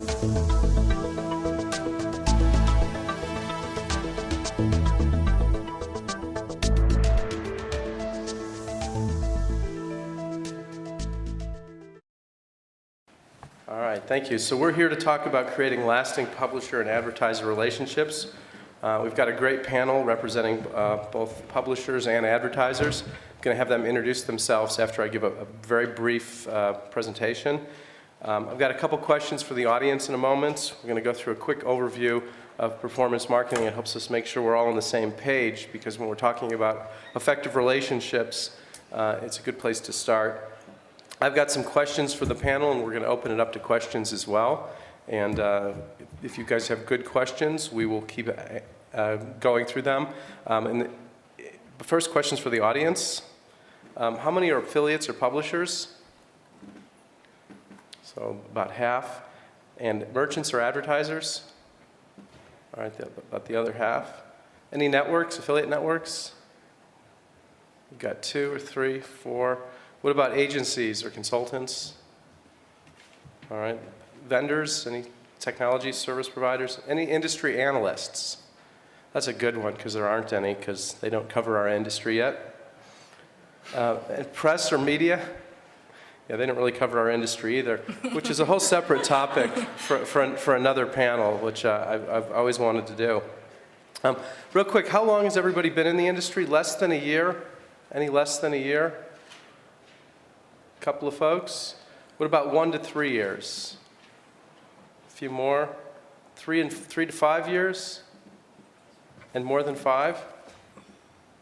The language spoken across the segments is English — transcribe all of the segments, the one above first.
All right, thank you. So we're here to talk about creating lasting publisher and advertiser relationships. We've got a great panel representing both publishers and advertisers. I'm going to have them introduce themselves after I give a very brief presentation. I've got a couple questions for the audience in a moment. We're going to go through a quick overview of performance marketing. It helps us make sure we're all on the same page, because when we're talking about effective relationships, it's a good place to start. I've got some questions for the panel, and we're going to open it up to questions as well. And if you guys have good questions, we will keep going through them. The first question is for the audience. How many are affiliates or publishers? So about half. And merchants or advertisers? All right, about the other half. Any networks, affiliate networks? We've got 2 or 3, 4. What about agencies or consultants? All right. Vendors, any technology service providers? Any industry analysts? That's a good one, because there aren't any, because they don't cover our industry yet. And press or media? Yeah, they don't really cover our industry either, which is a whole separate topic for another panel, which I've always wanted to do. Real quick, how long has everybody been in the industry? Less than a year? Any less than a year? Couple of folks. What about 1 to 3 years? A few more. 3 to 5 years? And more than 5?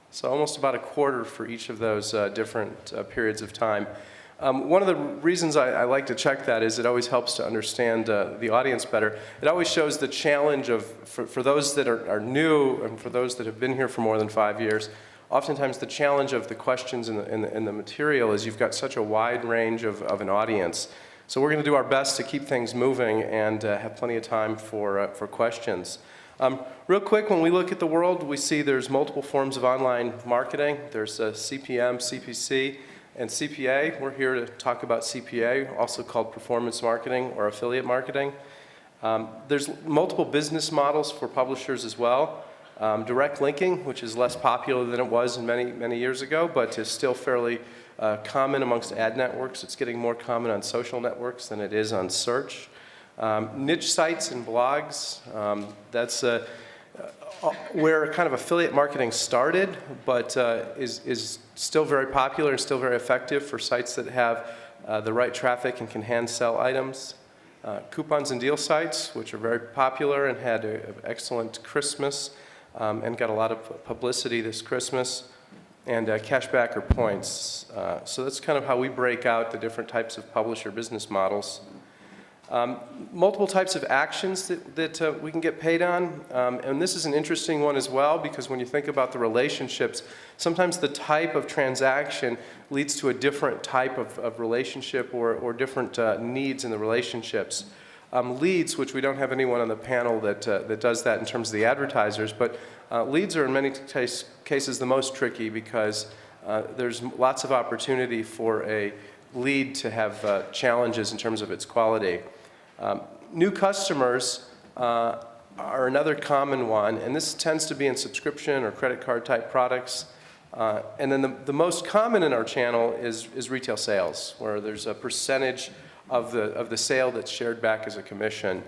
So almost about a quarter for each of those different periods of time. One of the reasons I like to check that is it always helps to understand the audience better. It always shows the challenge of, for those that are new and for those that have been here for more than 5 years, oftentimes the challenge of the questions in the material is you've got such a wide range of an audience. So we're going to do our best to keep things moving and have plenty of time for questions. Real quick, when we look at the world, we see there's multiple forms of online marketing. There's CPM, CPC, and CPA. We're here to talk about CPA, also called performance marketing or affiliate marketing. There's multiple business models for publishers as well. Direct linking, which is less popular than it was many years ago, but is still fairly common amongst ad networks. It's getting more common on social networks than it is on search. Niche sites and blogs, that's where kind of affiliate marketing started, but is still very popular and still very effective for sites that have the right traffic and can hand sell items. Coupons and deal sites, which are very popular and had an excellent Christmas. And got a lot of publicity this Christmas, and cashback or points. So that's kind of how we break out the different types of publisher business models. Multiple types of actions that we can get paid on, and this is an interesting one as well, because when you think about the relationships, sometimes the type of transaction leads to a different type of relationship or different needs in the relationships. Leads, which we don't have anyone on the panel that does that in terms of the advertisers, but leads are in many cases the most tricky, because there's lots of opportunity for a lead to have challenges in terms of its quality. New customers are another common one, and this tends to be in subscription or credit card type products. And then the most common in our channel is retail sales, where there's a percentage of the sale that's shared back as a commission.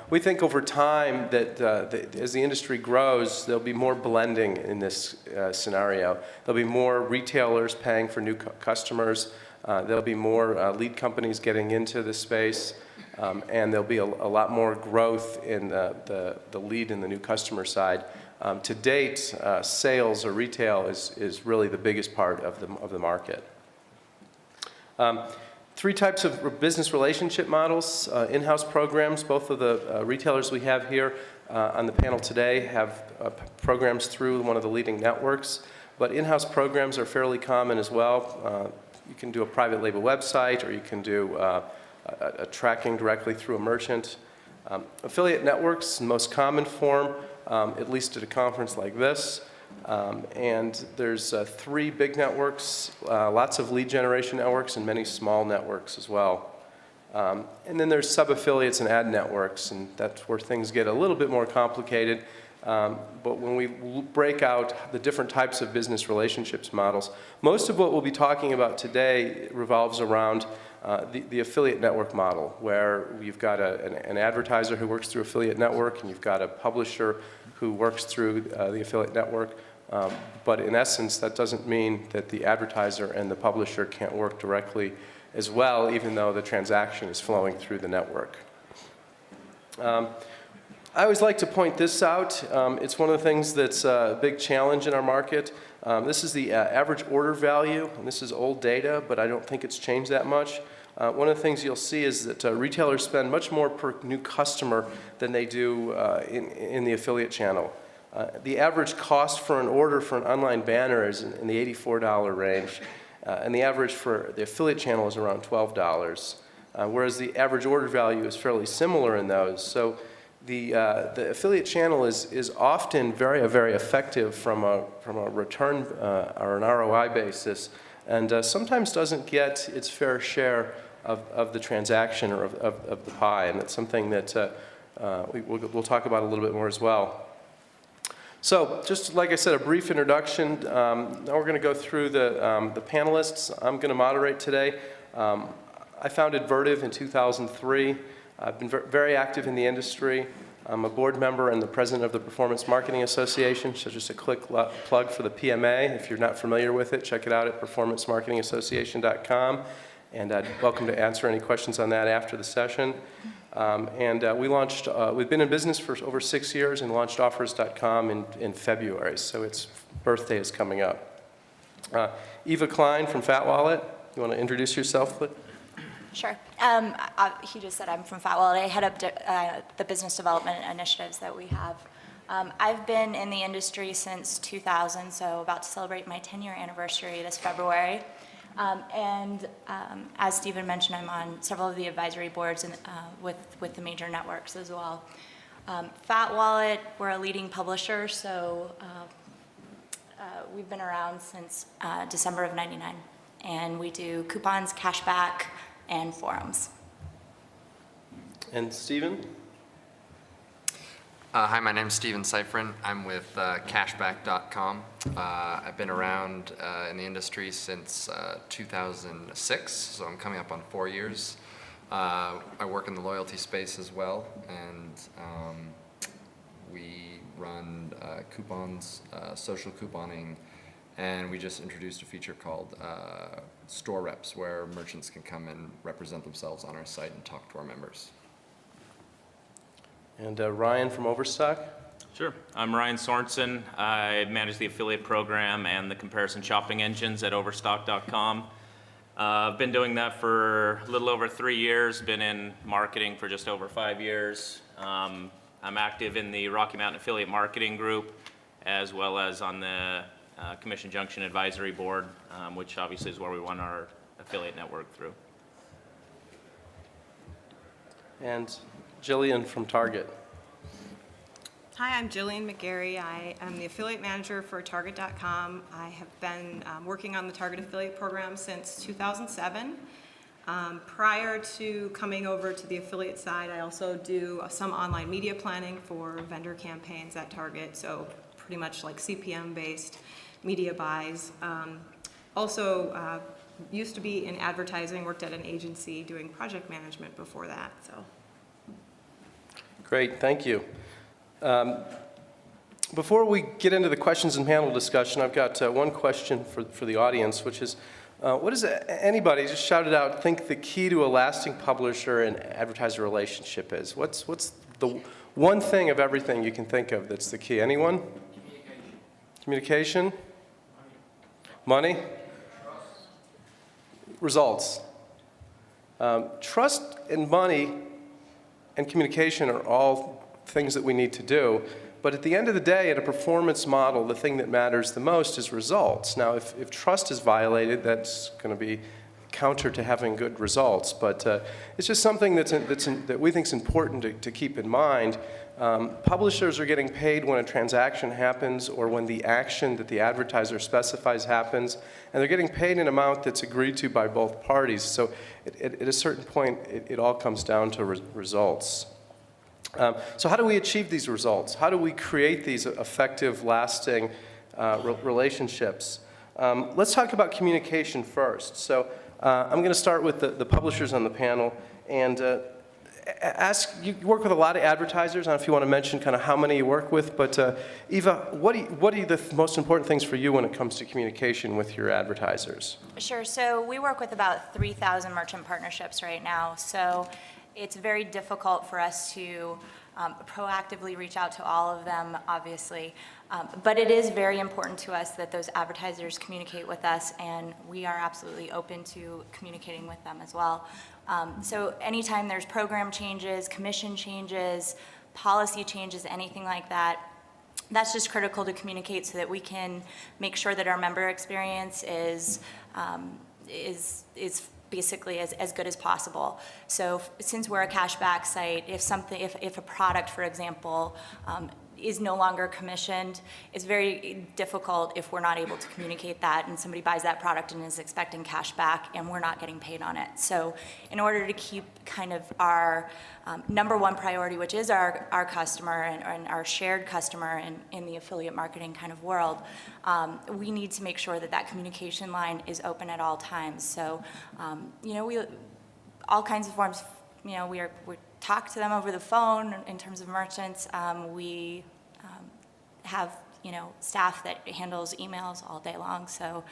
We think over time that as the industry grows, there'll be more blending in this scenario. There'll be more retailers paying for new customers. There'll be more lead companies getting into the space, and there'll be a lot more growth in the lead and the new customer side. To date, sales or retail is really the biggest part of the market. 3 types of business relationship models. In-house programs. Both of the retailers we have here on the panel today have programs through one of the leading networks, but in-house programs are fairly common as well. You can do a private label website, or you can do a tracking directly through a merchant. Affiliate networks, most common form, at least at a conference like this. And there's 3 big networks, lots of lead generation networks, and many small networks as well. And then there's sub-affiliates and ad networks, and that's where things get a little bit more complicated. But when we break out the different types of business relationships models, most of what we'll be talking about today revolves around the affiliate network model, where you've got an advertiser who works through affiliate network, and you've got a publisher who works through the affiliate network. But in essence, that doesn't mean that the advertiser and the publisher can't work directly as well, even though the transaction is flowing through the network. I always like to point this out. It's one of the things that's a big challenge in our market. This is the average order value, and this is old data, but I don't think it's changed that much. One of the things you'll see is that retailers spend much more per new customer than they do in the affiliate channel. The average cost for an order for an online banner is in the $84 range, and the average for the affiliate channel is around $12, whereas the average order value is fairly similar in those. So the affiliate channel is often very effective from a return or an ROI basis, and sometimes doesn't get its fair share of the transaction or of the pie, and it's something that we'll talk about a little bit more as well. So, just like I said, a brief introduction. Now we're going to go through the panelists. I'm going to moderate today. I founded Vertiv in 2003. I've been very active in the industry. I'm a board member and the president of the Performance Marketing Association, so just a quick plug for the PMA. If you're not familiar with it, check it out at performancemarketingassociation.com, and I'd welcome to answer any questions on that after the session. We've been in business for over 6 years and launched offers.com in February, so its birthday is coming up. Eva Klein from FatWallet, you want to introduce yourself, please? Sure. He just said I'm from FatWallet. I head up the business development initiatives that we have. I've been in the industry since 2000, so about to celebrate my 10-year anniversary this February. As Stephen mentioned, I'm on several of the advisory boards with the major networks as well. FatWallet, we're a leading publisher, so we've been around since December of '99, and we do coupons, cashback, and forums. And Stephen? Hi, my name's Stephen Siphron. I'm with Cashbaq.com. I've been around in the industry since 2006, so I'm coming up on 4 years. I work in the loyalty space as well, and we run coupons, social couponing, and we just introduced a feature called Store Reps, where merchants can come and represent themselves on our site and talk to our members. And Ryan from Overstock? Sure. I'm Ryan Sorensen. I manage the affiliate program and the comparison shopping engines at Overstock.com. I've been doing that for a little over 3 years, been in marketing for just over 5 years. I'm active in the Rocky Mountain Affiliate Marketing Group, as well as on the Commission Junction Advisory Board, which obviously is where we run our affiliate network through. And Jillian from Target. Hi, I'm Jillian McGarry. I am the affiliate manager for Target.com. I have been working on the Target affiliate program since 2007. Prior to coming over to the affiliate side, I also do some online media planning for vendor campaigns at Target, so pretty much like CPM-based media buys. Also used to be in advertising, worked at an agency doing project management before that. So. Great, thank you. Before we get into the questions and panel discussion, I've got one question for the audience, which is, what does anybody, just shout it out, think the key to a lasting publisher and advertiser relationship is? What's the one thing of everything you can think of that's the key? Anyone? Communication? Money? Results. Trust and money and communication are all things that we need to do, but at the end of the day, in a performance model, the thing that matters the most is results. Now, if trust is violated, that's going to be counter to having good results, but it's just something that we think is important to keep in mind. Publishers are getting paid when a transaction happens or when the action that the advertiser specifies happens, and they're getting paid an amount that's agreed to by both parties. So at a certain point, it all comes down to results. So how do we achieve these results? How do we create these effective, lasting relationships? Let's talk about communication first. So I'm going to start with the publishers on the panel and you work with a lot of advertisers. I don't know if you want to mention kind of how many you work with, but Eva, what are the most important things for you when it comes to communication with your advertisers? Sure. So we work with about 3,000 merchant partnerships right now. So it's very difficult for us to proactively reach out to all of them, obviously. But it is very important to us that those advertisers communicate with us, and we are absolutely open to communicating with them as well. So anytime there's program changes, commission changes, policy changes, anything like that, that's just critical to communicate so that we can make sure that our member experience is basically as good as possible. So since we're a cashback site, if a product, for example, is no longer commissioned, it's very difficult if we're not able to communicate that and somebody buys that product and is expecting cash back and we're not getting paid on it. So in order to keep kind of our number one priority, which is our customer and our shared customer in the affiliate marketing kind of world, we need to make sure that communication line is open at all times. So, we all kinds of forms, we talk to them over the phone in terms of merchants. We have, staff that handles emails all day long. So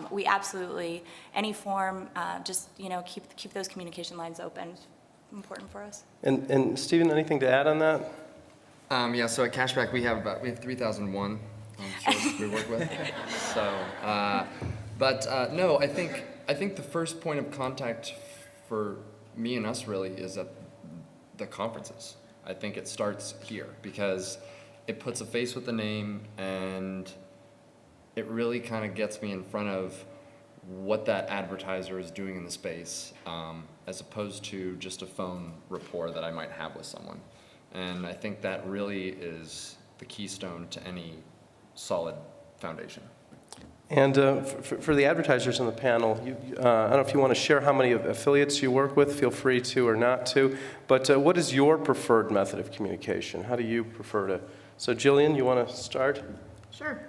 we absolutely, any form, just, keep those communication lines open. It's important for us. And Stephen, anything to add on that? Yeah, so at Cashbaq we have 3,001 shows we work with. So, no, I think the first point of contact for me and us really is at the conferences. I think it starts here because it puts a face with the name and it really kind of gets me in front of what that advertiser is doing in the space, as opposed to just a phone rapport that I might have with someone. And I think that really is the keystone to any solid foundation. And for the advertisers on the panel, I don't know if you want to share how many affiliates you work with, feel free to or not to, but what is your preferred method of communication? How do you prefer to? So Jillian, you want to start? Sure.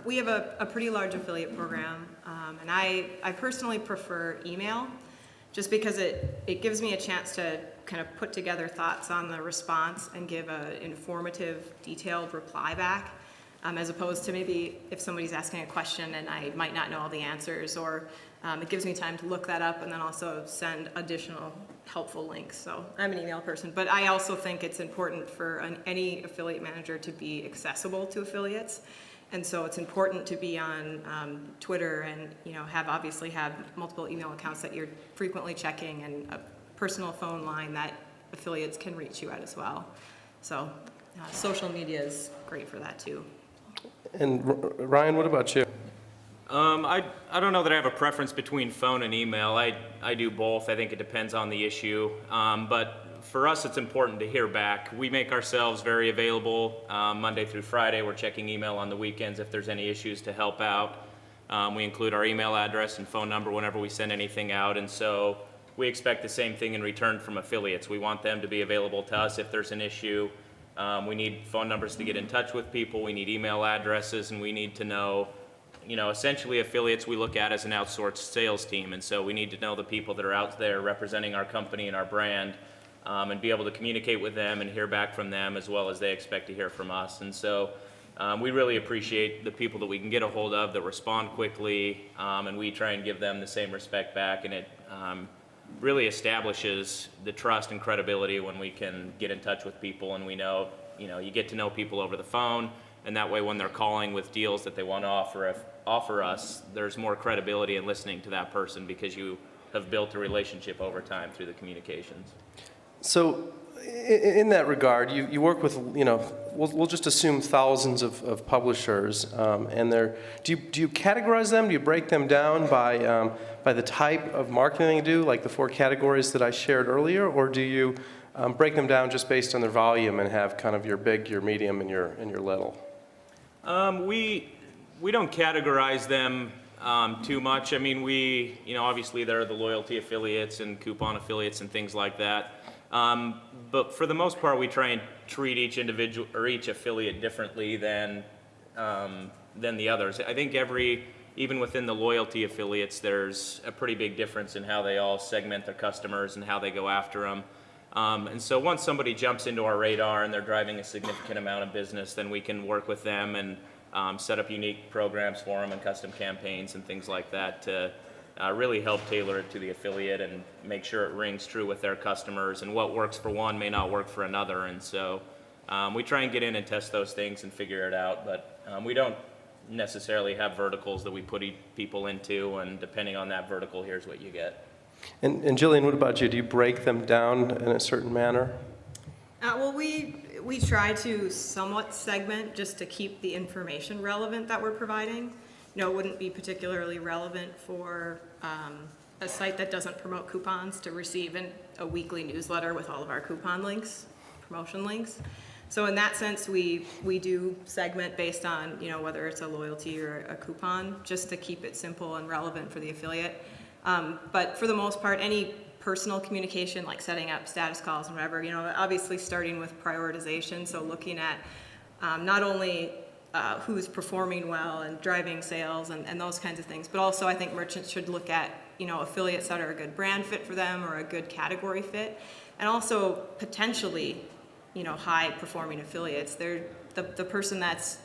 We have a pretty large affiliate program, and I personally prefer email, just because it gives me a chance to kind of put together thoughts on the response and give an informative, detailed reply back. As opposed to maybe if somebody's asking a question and I might not know all the answers, or it gives me time to look that up and then also send additional helpful links. So I'm an email person, but I also think it's important for any affiliate manager to be accessible to affiliates. And so it's important to be on Twitter and obviously have multiple email accounts that you're frequently checking, and a personal phone line that affiliates can reach you at as well. So social media is great for that too. And Ryan, what about you? I don't know that I have a preference between phone and email. I do both. I think it depends on the issue. But for us, it's important to hear back. We make ourselves very available Monday through Friday. We're checking email on the weekends if there's any issues to help out. We include our email address and phone number whenever we send anything out. And so we expect the same thing in return from affiliates. We want them to be available to us if there's an issue. We need phone numbers to get in touch with people. We need email addresses, and we need to know, essentially affiliates we look at as an outsourced sales team. And so we need to know the people that are out there representing our company and our brand, and be able to communicate with them and hear back from them as well as they expect to hear from us. And so we really appreciate the people that we can get a hold of that respond quickly, and we try and give them the same respect back. And it really establishes the trust and credibility when we can get in touch with people, and we know, you get to know people over the phone, and that way when they're calling with deals that they want to offer us, there's more credibility in listening to that person because you have built a relationship over time through the communications. So In that regard, you work with, we'll just assume thousands of publishers, and do you categorize them? Do you break them down by the type of marketing they do, like the 4 categories that I shared earlier, or do you break them down just based on their volume and have kind of your big, your medium, and your little? We don't categorize them too much. I mean, obviously there are the loyalty affiliates and coupon affiliates and things like that. But for the most part, we try and treat each individual or each affiliate differently than the others. I think even within the loyalty affiliates, there's a pretty big difference in how they all segment their customers and how they go after them. And so once somebody jumps into our radar and they're driving a significant amount of business, then we can work with them and set up unique programs for them and custom campaigns and things like that to really help tailor it to the affiliate and make sure it rings true with their customers, and what works for one may not work for another. And so we try and get in and test those things and figure it out, but we don't necessarily have verticals that we put people into, and depending on that vertical, here's what you get. And Jillian, what about you? Do you break them down in a certain manner? Well, we try to somewhat segment just to keep the information relevant that we're providing. It wouldn't be particularly relevant for a site that doesn't promote coupons to receive a weekly newsletter with all of our coupon links, promotion links. So in that sense, we do segment based on, whether it's a loyalty or a coupon, just to keep it simple and relevant for the affiliate. But for the most part, any personal communication, like setting up status calls and whatever, obviously starting with prioritization, so looking at not only who's performing well and driving sales and those kinds of things, but also I think merchants should look at, affiliates that are a good brand fit for them or a good category fit, and also potentially, high performing affiliates. They're the person that's,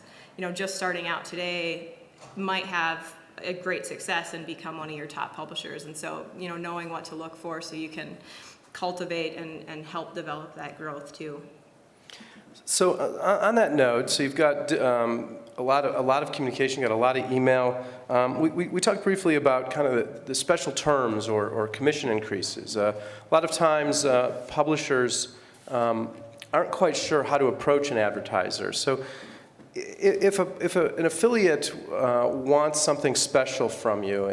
just starting out today might have a great success and become one of your top publishers. And so, knowing what to look for so you can cultivate and help develop that growth too. So on that note, so you've got a lot of communication, got a lot of email. We talked briefly about kind of the special terms or commission increases. A lot of times publishers aren't quite sure how to approach an advertiser. So if an affiliate wants something special from you,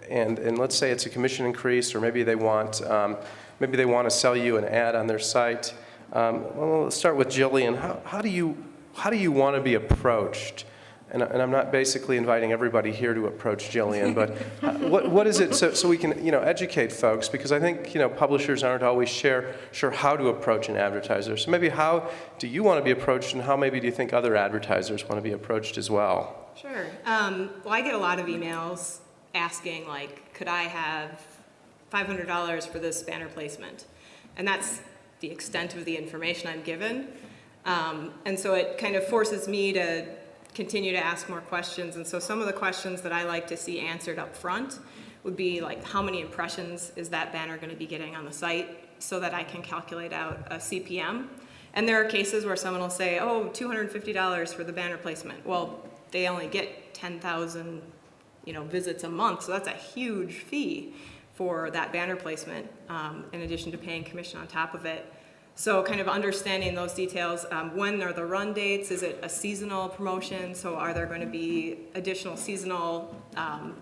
and let's say it's a commission increase, or maybe they want to sell you an ad on their site. Well, let's start with Jillian. How do you want to be approached? And I'm not basically inviting everybody here to approach Jillian, but what is it so we can educate folks, because I think publishers aren't always sure how to approach an advertiser. So maybe how do you want to be approached, and how maybe do you think other advertisers want to be approached as well? Sure. Well, I get a lot of emails asking, like, could I have $500 for this banner placement? And that's the extent of the information I'm given. And so it kind of forces me to continue to ask more questions. And so some of the questions that I like to see answered up front would be like, how many impressions is that banner going to be getting on the site, so that I can calculate out a CPM. And there are cases where someone will say, oh, $250 for the banner placement. Well, they only get 10,000 visits a month, so that's a huge fee for that banner placement, in addition to paying commission on top of it. So kind of understanding those details. When are the run dates? Is it a seasonal promotion? So are there going to be additional seasonal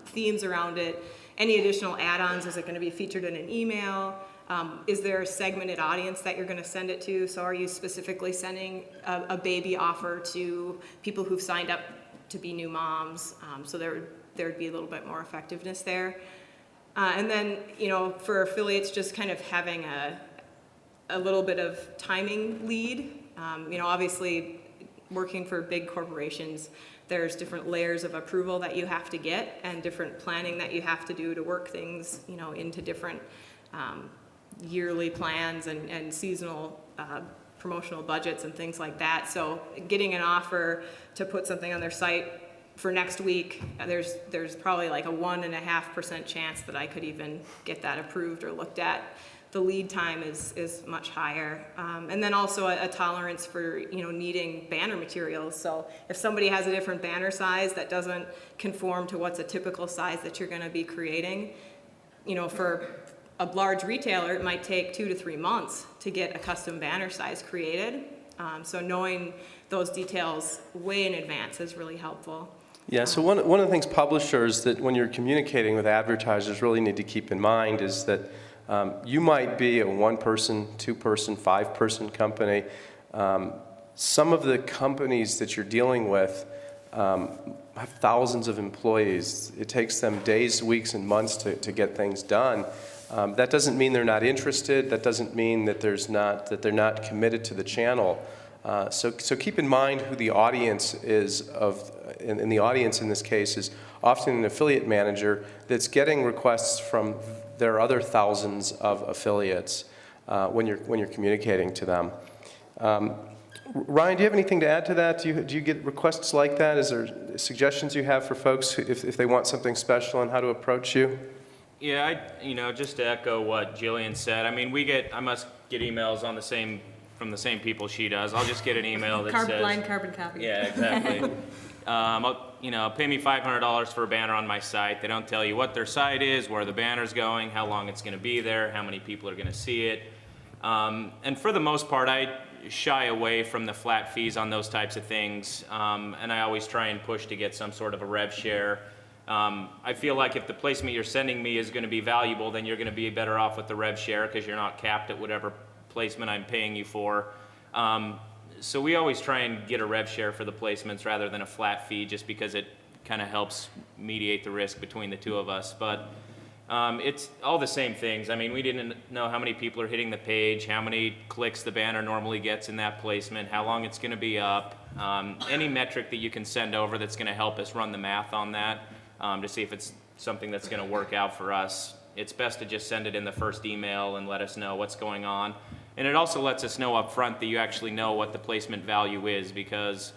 themes around it? Any additional add-ons? Is it going to be featured in an email? Is there a segmented audience that you're going to send it to? So are you specifically sending a baby offer to people who've signed up to be new moms? So there'd be a little bit more effectiveness there. And then, for affiliates, just kind of having a little bit of timing lead. Obviously, working for big corporations, there's different layers of approval that you have to get, and different planning that you have to do to work things, into different yearly plans and seasonal promotional budgets and things like that. So getting an offer to put something on their site for next week, there's probably like a 1.5% chance that I could even get that approved or looked at. The lead time is much higher. And then also a tolerance for, needing banner materials. So if somebody has a different banner size that doesn't conform to what's a typical size that you're gonna be creating, for a large retailer, it might take 2 to 3 months to get a custom banner size created. So knowing those details way in advance is really helpful. Yeah, so one of the things publishers that when you're communicating with advertisers really need to keep in mind is that you might be a 1-person, 2-person, 5-person company. Some of the companies that you're dealing with have thousands of employees. It takes them days, weeks, and months to get things done. That doesn't mean they're not interested. That doesn't mean that they're not committed to the channel. So keep in mind who the audience is and the audience in this case is often an affiliate manager that's getting requests from their other thousands of affiliates when you're communicating to them. Ryan, do you have anything to add to that? Do you get requests like that? Is there suggestions you have for folks if they want something special on how to approach you? Yeah, just to echo what Jillian said, I mean, I must get emails from the same people she does. I'll just get an email that says... Blind carbon copy. Yeah, exactly. Pay me $500 for a banner on my site. They don't tell you what their site is, where the banner's going, how long it's going to be there, how many people are going to see it. And for the most part, I shy away from the flat fees on those types of things, and I always try and push to get some sort of a rev share. I feel like if the placement you're sending me is going to be valuable, then you're going to be better off with the rev share because you're not capped at whatever placement I'm paying you for. So we always try and get a rev share for the placements rather than a flat fee, just because it kind of helps mediate the risk between the two of us. But it's all the same things. I mean, we didn't know how many people are hitting the page, how many clicks the banner normally gets in that placement, how long it's going to be up. Any metric that you can send over that's going to help us run the math on that to see if it's something that's going to work out for us. It's best to just send it in the first email and let us know what's going on. And it also lets us know up front that you actually know what the placement value is, because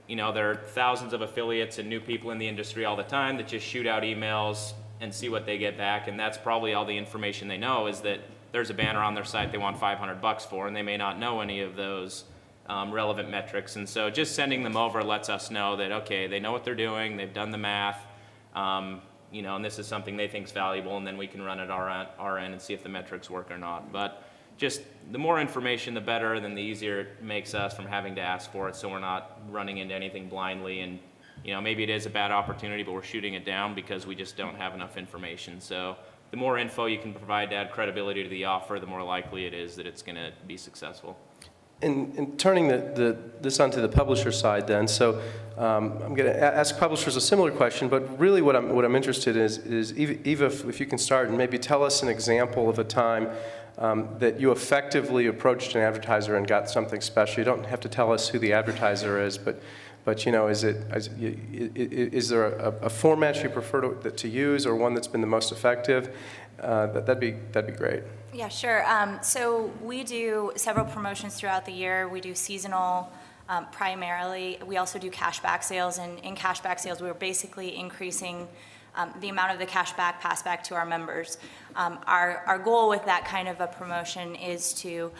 there are thousands of affiliates and new people in the industry all the time that just shoot out emails and see what they get back, and that's probably all the information they know, is that there's a banner on their site they want $500 for, and they may not know any of those relevant metrics. And so just sending them over lets us know that, okay, they know what they're doing, they've done the math, and this is something they think is valuable, and then we can run it our end and see if the metrics work or not. But just the more information, the better, then the easier it makes us from having to ask for it, so we're not running into anything blindly. And maybe it is a bad opportunity, but we're shooting it down because we just don't have enough information. So the more info you can provide to add credibility to the offer, the more likely it is that it's going to be successful. And turning this onto the publisher side then, so I'm going to ask publishers a similar question, but really what I'm interested in is Eva, if you can start and maybe tell us an example of a time that you effectively approached an advertiser and got something special. You don't have to tell us who the advertiser is, but is there a format you prefer to use, or one that's been the most effective? That'd be great. Yeah, sure. So we do several promotions throughout the year. We do seasonal primarily. We also do cashback sales, and in cashback sales, we're basically increasing the amount of the cashback passed back to our members. Our goal with that kind of a promotion is to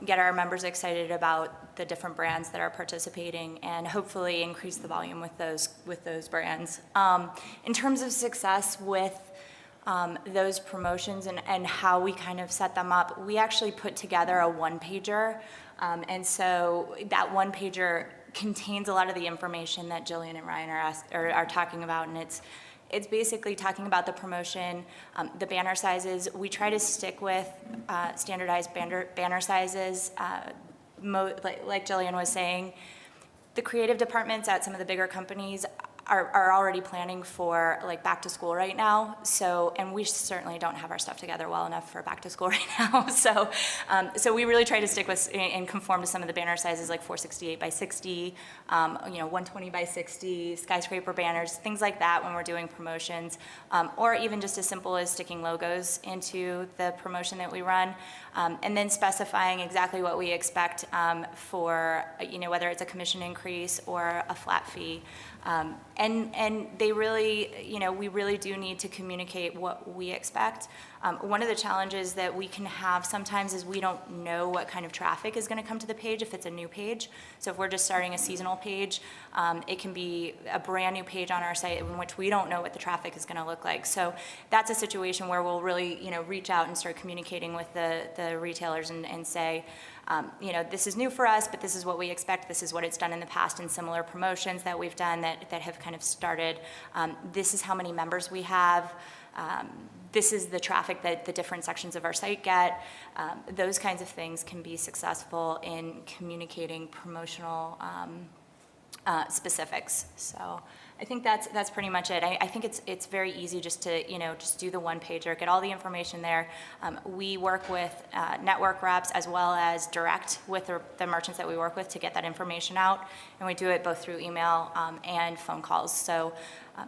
get our members excited about the different brands that are participating and hopefully increase the volume with those brands. In terms of success with those promotions and how we kind of set them up, we actually put together a one-pager, and so that one-pager contains a lot of the information that Jillian and Ryan are talking about, and it's basically talking about the promotion, the banner sizes. We try to stick with standardized banner sizes, like Jillian was saying. The creative departments at some of the bigger companies are already planning for back to school right now. So, and we certainly don't have our stuff together well enough for back to school right now. So we really try to stick with and conform to some of the banner sizes, like 468 by 60, 120 by 60, skyscraper banners, things like that when we're doing promotions, or even just as simple as sticking logos into the promotion that we run, and then specifying exactly what we expect for, whether it's a commission increase or a flat fee. And they really, we really do need to communicate what we expect. One of the challenges that we can have sometimes is we don't know what kind of traffic is going to come to the page if it's a new page. So if we're just starting a seasonal page, it can be a brand new page on our site in which we don't know what the traffic is going to look like. So that's a situation where we'll really, reach out and start communicating with the retailers and say, this is new for us, but this is what we expect. This is what it's done in the past in similar promotions that we've done that have kind of started. This is how many members we have. This is the traffic that the different sections of our site get. Those kinds of things can be successful in communicating promotional specifics. So I think that's pretty much it. I think it's very easy just to just do the one pager, get all the information there. We work with network reps as well as direct with the merchants that we work with to get that information out, and we do it both through email and phone calls. So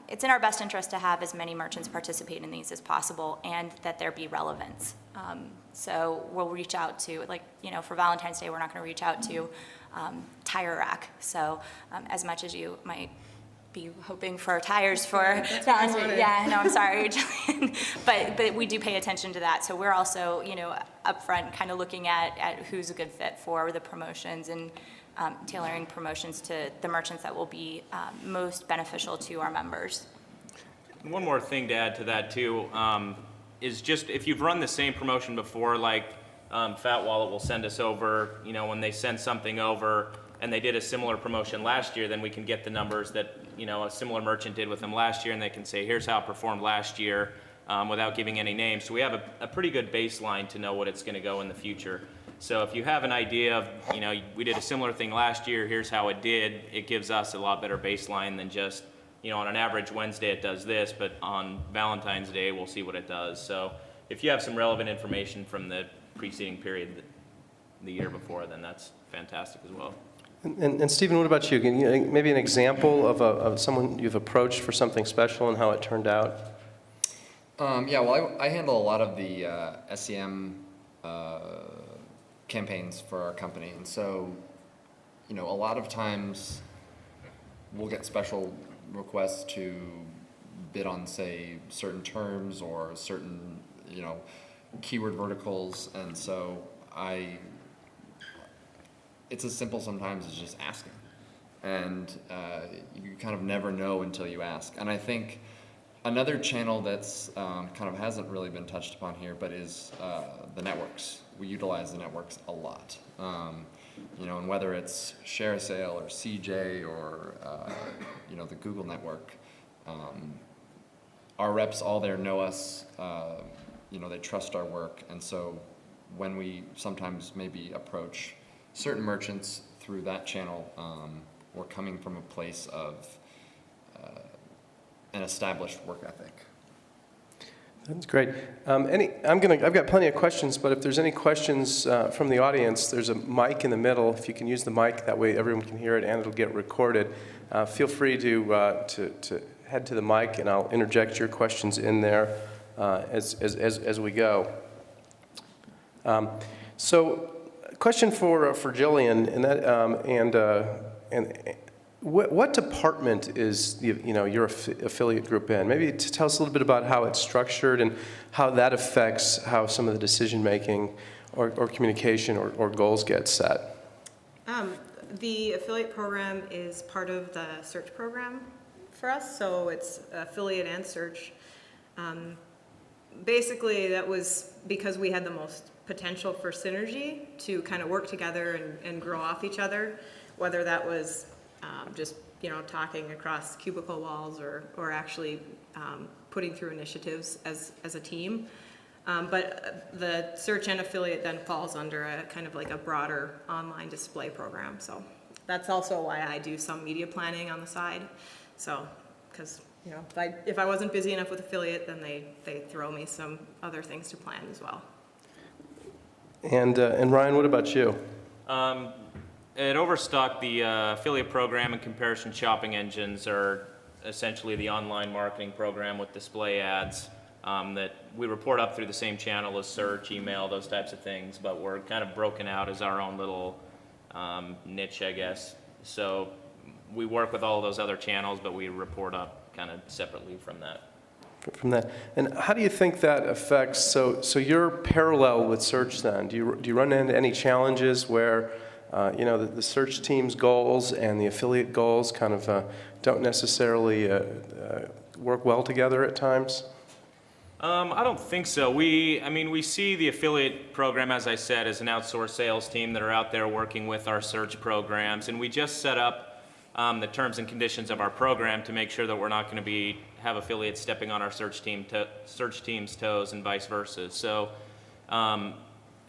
it's in our best interest to have as many merchants participate in these as possible and that there be relevance. So we'll reach out to, for Valentine's Day, we're not going to reach out to tire rack. So as much as you might be hoping for tires for Valentine's Day. Yeah, no, I'm sorry, Jillian. but we do pay attention to that. So we're also, upfront kind of looking at who's a good fit for the promotions and tailoring promotions to the merchants that will be most beneficial to our members. One more thing to add to that too, is just if you've run the same promotion before, like FatWallet will send us over, when they send something over and they did a similar promotion last year, then we can get the numbers that, a similar merchant did with them last year, and they can say, here's how it performed last year, without giving any names. So we have a pretty good baseline to know what it's gonna go in the future. So if you have an idea of, we did a similar thing last year, here's how it did, it gives us a lot better baseline than just, on an average Wednesday it does this, but on Valentine's Day we'll see what it does. So if you have some relevant information from the preceding period, the year before, then that's fantastic as well. And Stephen, what about you? Can you maybe an example of someone you've approached for something special and how it turned out? Yeah, well, I handle a lot of the SEM campaigns for our company, and so, a lot of times we'll get special requests to bid on, say, certain terms or certain, keyword verticals, and so it's as simple sometimes as just asking, and you kind of never know until you ask. And I think another channel that's kind of hasn't really been touched upon here, but is the networks. We utilize the networks a lot, and whether it's Share a Sale or CJ or the Google network, our reps all there know us. They trust our work, and so when we sometimes maybe approach certain merchants through that channel, we're coming from a place of an established work ethic. That's great. I've got plenty of questions, but if there's any questions from the audience, there's a mic in the middle. If you can use the mic, that way everyone can hear it and it'll get recorded. Feel free to head to the mic, and I'll interject your questions in there as we go. So, question for Jillian, and what department is your affiliate group in? Maybe to tell us a little bit about how it's structured and how that affects how some of the decision making or communication or goals get set. The affiliate program is part of the search program for us, so it's affiliate and search. Basically, that was because we had the most potential for synergy to kind of work together and grow off each other, whether that was just talking across cubicle walls or actually putting through initiatives as a team. But the search and affiliate then falls under a kind of like a broader online display program. So that's also why I do some media planning on the side. So, because if I wasn't busy enough with affiliate, then they throw me some other things to plan as well. And Ryan, what about you? At Overstock, the affiliate program and comparison shopping engines are essentially the online marketing program with display ads that we report up through the same channel as search, email, those types of things, but we're kind of broken out as our own little niche, I guess. So we work with all those other channels, but we report up kind of separately from that. from that. And how do you think that affects, so you're parallel with search then? Do you run into any challenges where, the search team's goals and the affiliate goals kind of don't necessarily work well together at times? I don't think so. We see the affiliate program, as I said, as an outsourced sales team that are out there working with our search programs, and we just set up the terms and conditions of our program to make sure that we're not going to have affiliates stepping on our search team's toes and vice versa. So,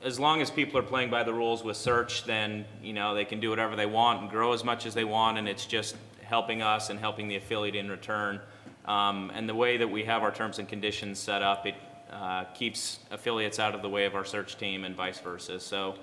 as long as people are playing by the rules with search, then they can do whatever they want and grow as much as they want, and it's just helping us and helping the affiliate in return. And the way that we have our terms and conditions set up, it keeps affiliates out of the way of our search team and vice versa. So,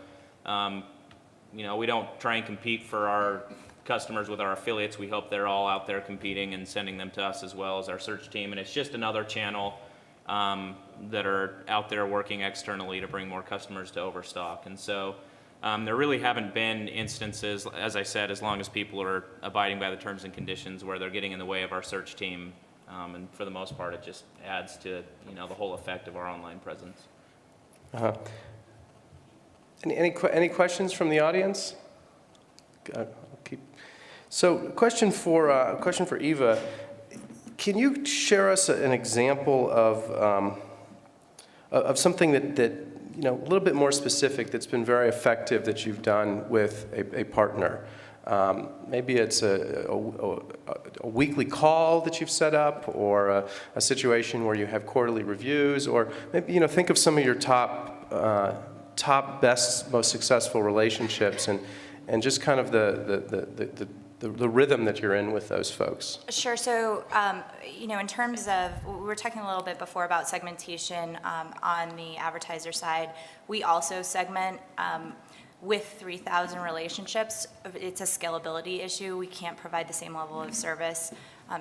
we don't try and compete for our customers with our affiliates. We hope they're all out there competing and sending them to us as well as our search team. And it's just another channel that are out there working externally to bring more customers to Overstock. And so there really haven't been instances, as I said, as long as people are abiding by the terms and conditions, where they're getting in the way of our search team. And for the most part, it just adds to the whole effect of our online presence. Uh-huh. Any questions from the audience? So, question for Eva. Can you share us an example of something that a little bit more specific that's been very effective that you've done with a partner? Maybe it's a weekly call that you've set up, or a situation where you have quarterly reviews, or maybe think of some of your top best, most successful relationships, and just kind of the rhythm that you're in with those folks. Sure. So, in terms of, we were talking a little bit before about segmentation on the advertiser side. We also segment with 3,000 relationships. It's a scalability issue. We can't provide the same level of service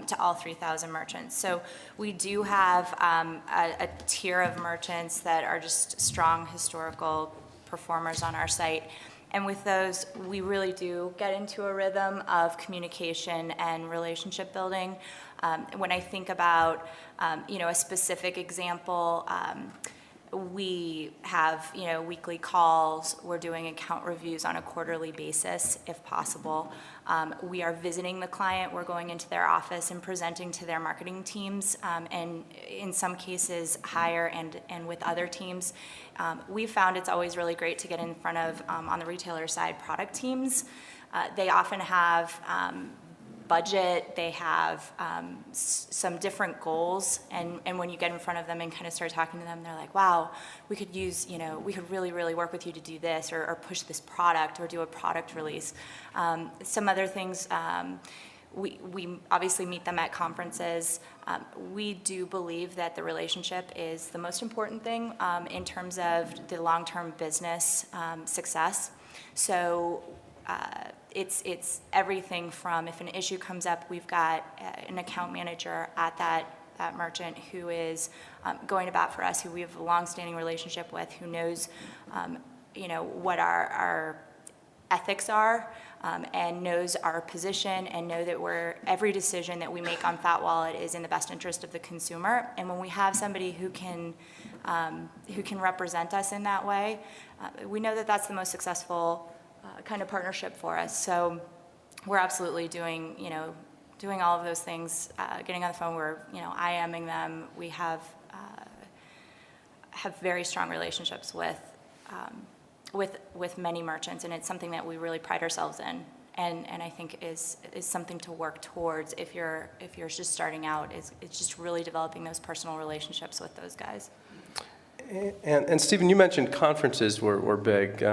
to all 3,000 merchants. So we do have a tier of merchants that are just strong historical performers on our site. And with those, we really do get into a rhythm of communication and relationship building. When I think about, a specific example, we have, weekly calls. We're doing account reviews on a quarterly basis, if possible. We are visiting the client. We're going into their office and presenting to their marketing teams, and in some cases, higher and with other teams. We found it's always really great to get in front of, on the retailer side, product teams. They often have budget, they have some different goals, and when you get in front of them and kind of start talking to them, they're like, wow, we could use, we could really, really work with you to do this, or push this product, or do a product release. Some other things, we obviously meet them at conferences. We do believe that the relationship is the most important thing in terms of the long-term business success. So it's everything from, if an issue comes up, we've got an account manager at that merchant who is going to bat for us, who we have a long-standing relationship with, who knows what our ethics are, and knows our position, and know that every decision that we make on FatWallet is in the best interest of the consumer. And when we have somebody who can represent us in that way, we know that that's the most successful kind of partnership for us. So we're absolutely doing all of those things, getting on the phone, we're IMing them. We have very strong relationships with many merchants, and it's something that we really pride ourselves in, and I think is something to work towards if you're just starting out. It's just really developing those personal relationships with those guys. And Stephen, you mentioned conferences were big.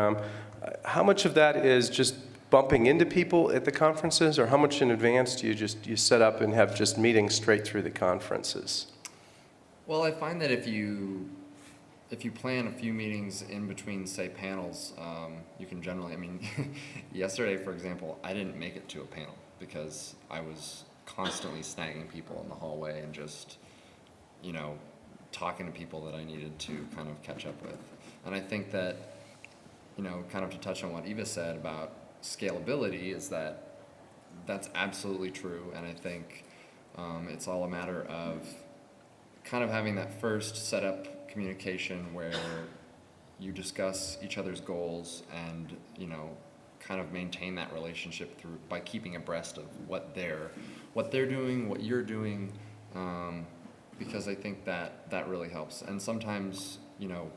How much of that is just bumping into people at the conferences, or how much in advance do you set up and have just meetings straight through the conferences? Well, I find that if you plan a few meetings in between, say, panels, you can generally, yesterday, for example, I didn't make it to a panel because I was constantly snagging people in the hallway and just, talking to people that I needed to kind of catch up with. And I think that, kind of to touch on what Eva said about scalability, is that's absolutely true. And I think it's all a matter of kind of having that first setup communication where you discuss each other's goals and, you know, kind of maintain that relationship through by keeping abreast of what they're doing, what you're doing, because I think that really helps. And sometimes, you know,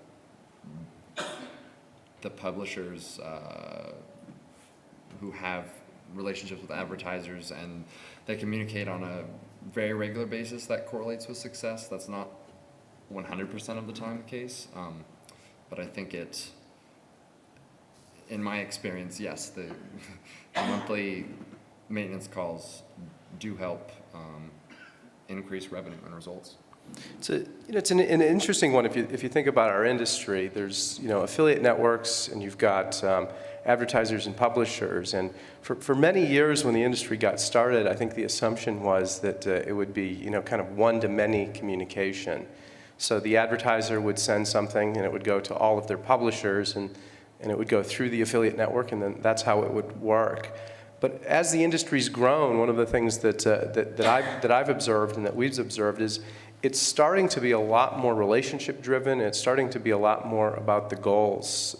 the publishers who have relationships with advertisers and they communicate on a very regular basis, that correlates with success. That's not 100% of the time the case, but I think it, in my experience, yes, the monthly maintenance calls do help increase revenue and results. It's an interesting one. If you think about our industry, there's, you know, affiliate networks, and you've got advertisers and publishers. And for many years when the industry got started, I think the assumption was that it would be, you know, kind of one-to-many communication. So the advertiser would send something, and it would go to all of their publishers, and it would go through the affiliate network, and then that's how it would work. But as the industry's grown, one of the things that I've observed and that we've observed is it's starting to be a lot more relationship-driven. It's starting to be a lot more about the goals.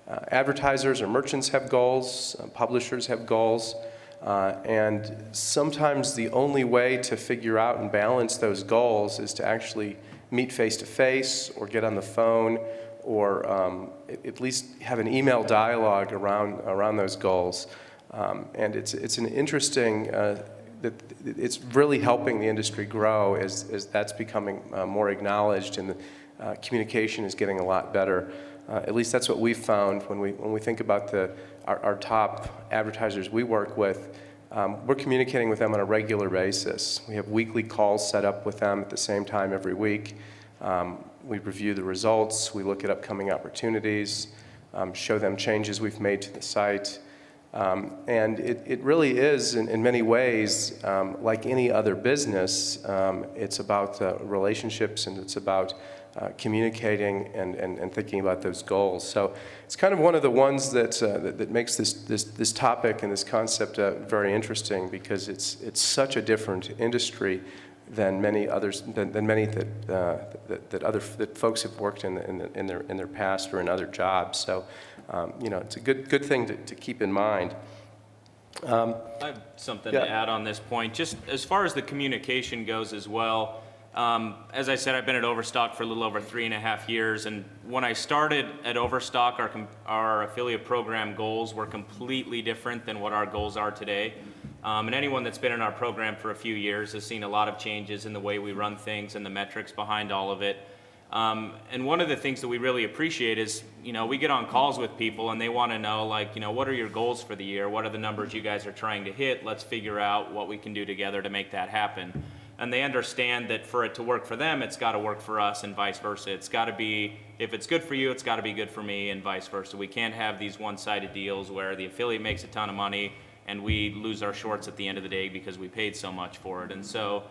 Advertisers or merchants have goals. Publishers have goals. And sometimes the only way to figure out and balance those goals is to actually meet face-to-face or get on the phone or at least have an email dialogue around those goals. And it's an interesting, that it's really helping the industry grow as that's becoming more acknowledged, and the communication is getting a lot better. At least that's what we've found when we think about our top advertisers we work with. We're communicating with them on a regular basis. We have weekly calls set up with them at the same time every week. We review the results, we look at upcoming opportunities, show them changes we've made to the site. And it really is, in many ways, like any other business. It's about relationships, and it's about communicating and thinking about those goals. So it's kind of one of the ones that makes this topic and this concept very interesting, because it's such a different industry than many others, than many that folks have worked in their past or in other jobs. So you know, it's a good thing to keep in mind. I have something to add on this point. Just as far as the communication goes as well, as I said, I've been at Overstock for a little over 3.5 years, and when I started at Overstock, our affiliate program goals were completely different than what our goals are today. And anyone that's been in our program for a few years has seen a lot of changes in the way we run things and the metrics behind all of it. And one of the things that we really appreciate is, you know, we get on calls with people and they want to know, like, you know, what are your goals for the year? What are the numbers you guys are trying to hit? Let's figure out what we can do together to make that happen. And they understand that for it to work for them, it's got to work for us, and vice versa. It's got to be, if it's good for you, it's got to be good for me, and vice versa. We can't have these one-sided deals where the affiliate makes a ton of money and we lose our shorts at the end of the day because we paid so much for it. And so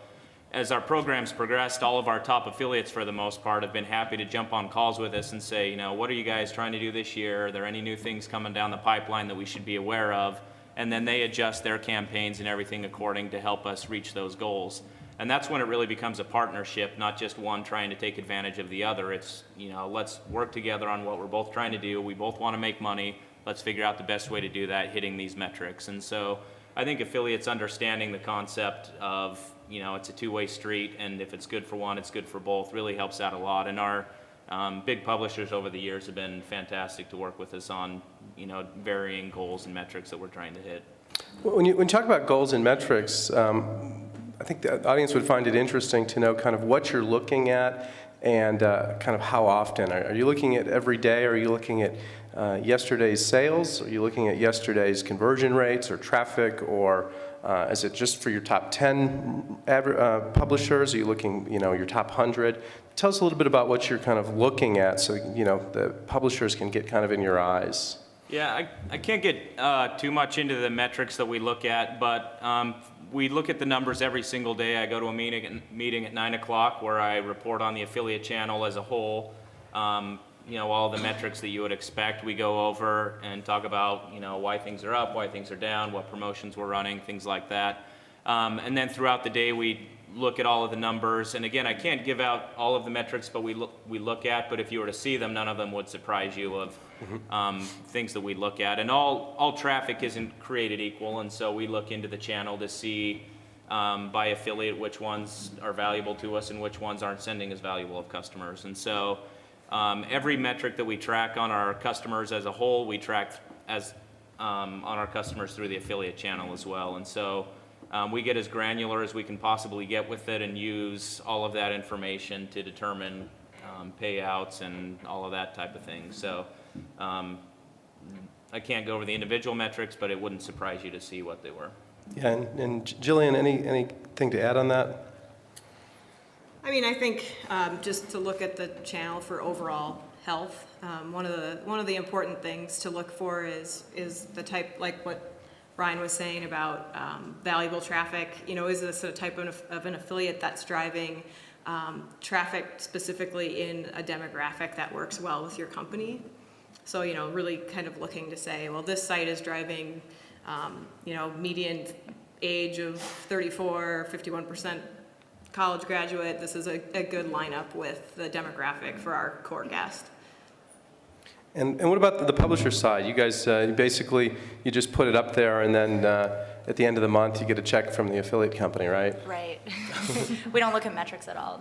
as our programs progressed, all of our top affiliates, for the most part, have been happy to jump on calls with us and say, you know, what are you guys trying to do this year? Are there any new things coming down the pipeline that we should be aware of? And then they adjust their campaigns and everything according to help us reach those goals. And that's when it really becomes a partnership, not just one trying to take advantage of the other. It's, you know, let's work together on what we're both trying to do. We both want to make money. Let's figure out the best way to do that, hitting these metrics. And so I think affiliates understanding the concept of, you know, it's a two-way street, and if it's good for one, it's good for both, really helps out a lot. And our big publishers over the years have been fantastic to work with us on, you know, varying goals and metrics that we're trying to hit. When you talk about goals and metrics, I think the audience would find it interesting to know kind of what you're looking at and kind of how often. Are you looking at every day? Are you looking at yesterday's sales? Are you looking at yesterday's conversion rates or traffic? Or is it just for your top 10 publishers? Are you looking, you know, your top 100? Tell us a little bit about what you're kind of looking at so, you know, the publishers can get kind of in your eyes. Yeah, I can't get too much into the metrics that we look at, but we look at the numbers every single day. I go to a meeting at 9 o'clock where I report on the affiliate channel as a whole. You know, all the metrics that you would expect. We go over and talk about, you know, why things are up, why things are down, what promotions we're running, things like that. And then throughout the day, we look at all of the numbers, and again, I can't give out all of the metrics, but we look at, but if you were to see them, none of them would surprise you of things that we look at. And all traffic isn't created equal, and so we look into the channel to see by affiliate which ones are valuable to us and which ones aren't sending as valuable of customers. And so every metric that we track on our customers as a whole, we track as on our customers through the affiliate channel as well. And so we get as granular as we can possibly get with it and use all of that information to determine payouts and all of that type of thing. So I can't go over the individual metrics, but it wouldn't surprise you to see what they were. Yeah, and Jillian, anything to add on that? I mean, I think just to look at the channel for overall health, one of the important things to look for is the type, like what Brian was saying about valuable traffic. You know, is this a type of an affiliate that's driving traffic specifically in a demographic that works well with your company? So, you know, really kind of looking to say, well, this site is driving, you know, median age of 34, 51% college graduate. This is a good lineup with the demographic for our core guest. And what about the publisher side? You guys, basically, you just put it up there, and then at the end of the month, you get a check from the affiliate company, right? Right. We don't look at metrics at all.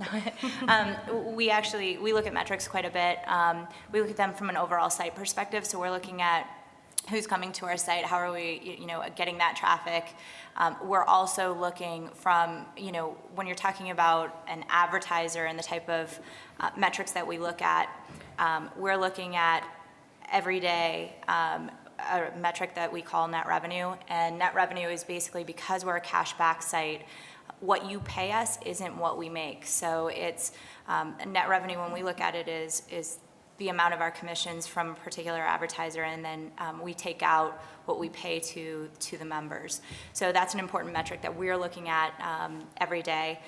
We look at metrics quite a bit. We look at them from an overall site perspective. So we're looking at who's coming to our site, how are we, you know, getting that traffic. We're also looking from, you know, when you're talking about an advertiser and the type of metrics that we look at, we're looking at every day a metric that we call net revenue. And net revenue is basically, because we're a cashback site, what you pay us isn't what we make. So it's net revenue, when we look at it, is the amount of our commissions from a particular advertiser, and then we take out what we pay to the members. So that's an important metric that we're looking at every day.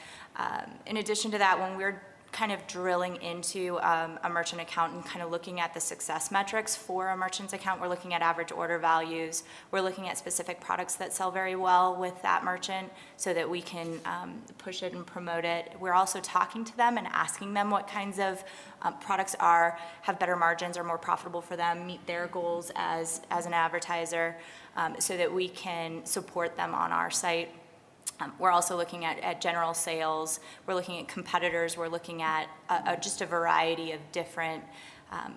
In addition to that, when we're kind of drilling into a merchant account and kind of looking at the success metrics for a merchant's account, we're looking at average order values. We're looking at specific products that sell very well with that merchant so that we can push it and promote it. We're also talking to them and asking them what kinds of products have better margins, are more profitable for them, meet their goals as an advertiser, so that we can support them on our site. We're also looking at general sales. We're looking at competitors. We're looking at just a variety of different